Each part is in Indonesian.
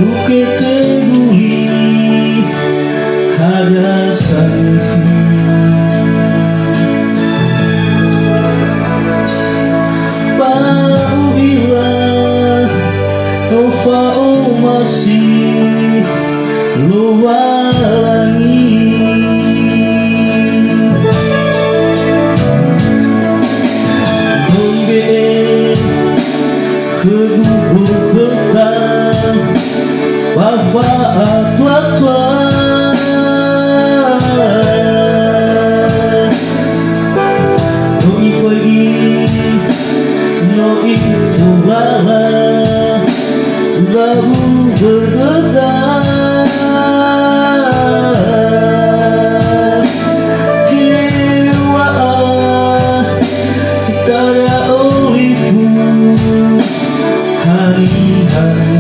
Bukit Keduli ada sanfi Paubilah Tofa'u masih luar langit Gombe kedubur betang Bapak tua-tua Noi pergi Noi pulala Lalu berdedak Kewaan Tara olifu Hari-hari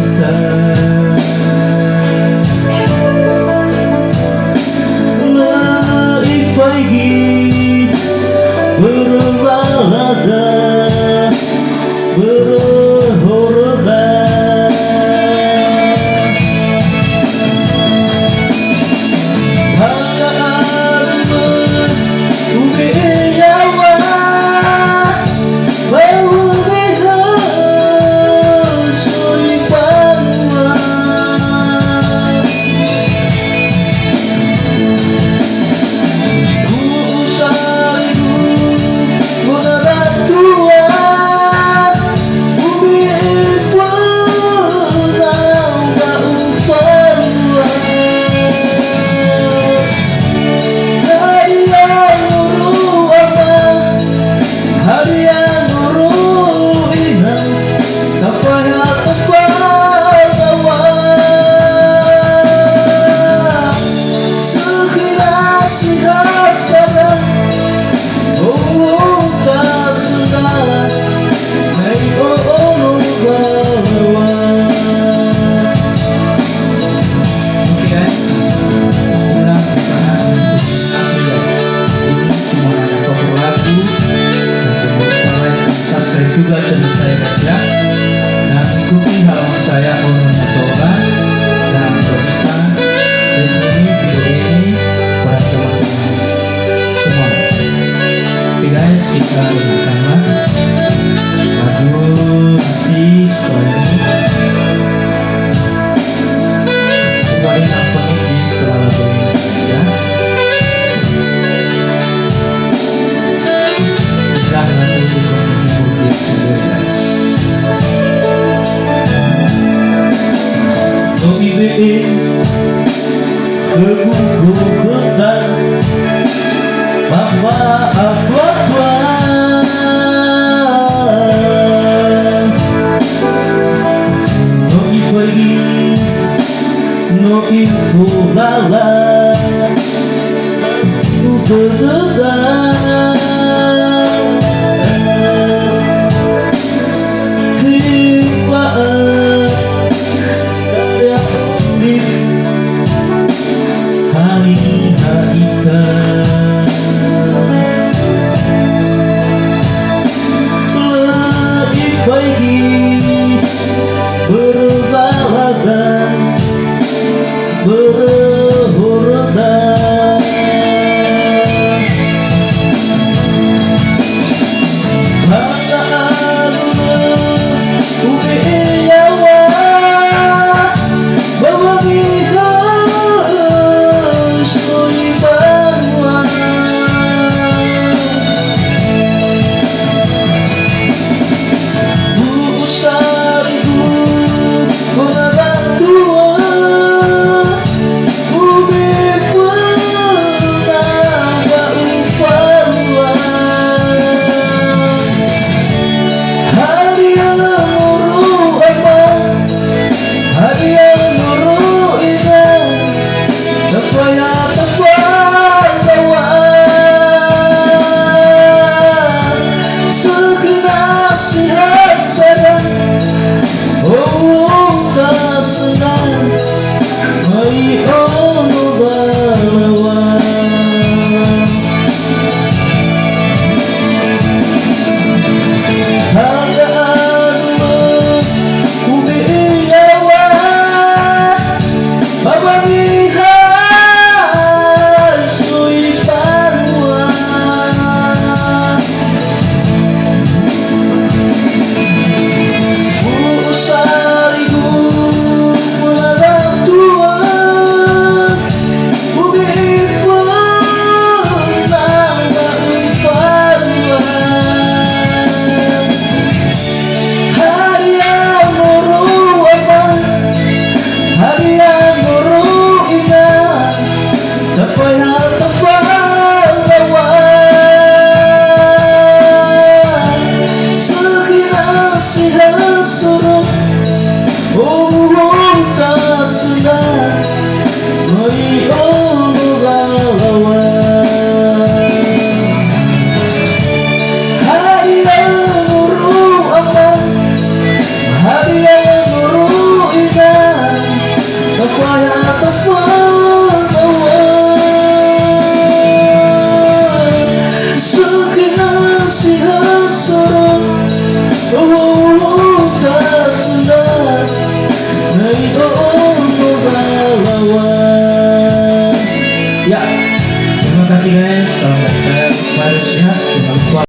Laifai berlalada berhorda Hakaarma ubeyawa Baudeha soipanwa juga channel saya guys ya, dan ikuti halaman saya Monomotoran dan Donita. Dan ini video ini buat teman-teman semua. Oke guys, kita dengarkanlah lagu nanti setelah ini. Kembali apa ini setelah lagu ini ya. Jangan lupa Kedubur betang Bapak tua-tua Noi pergi Noi pulala berdedak berhorda guys, selamat lihat. Cuma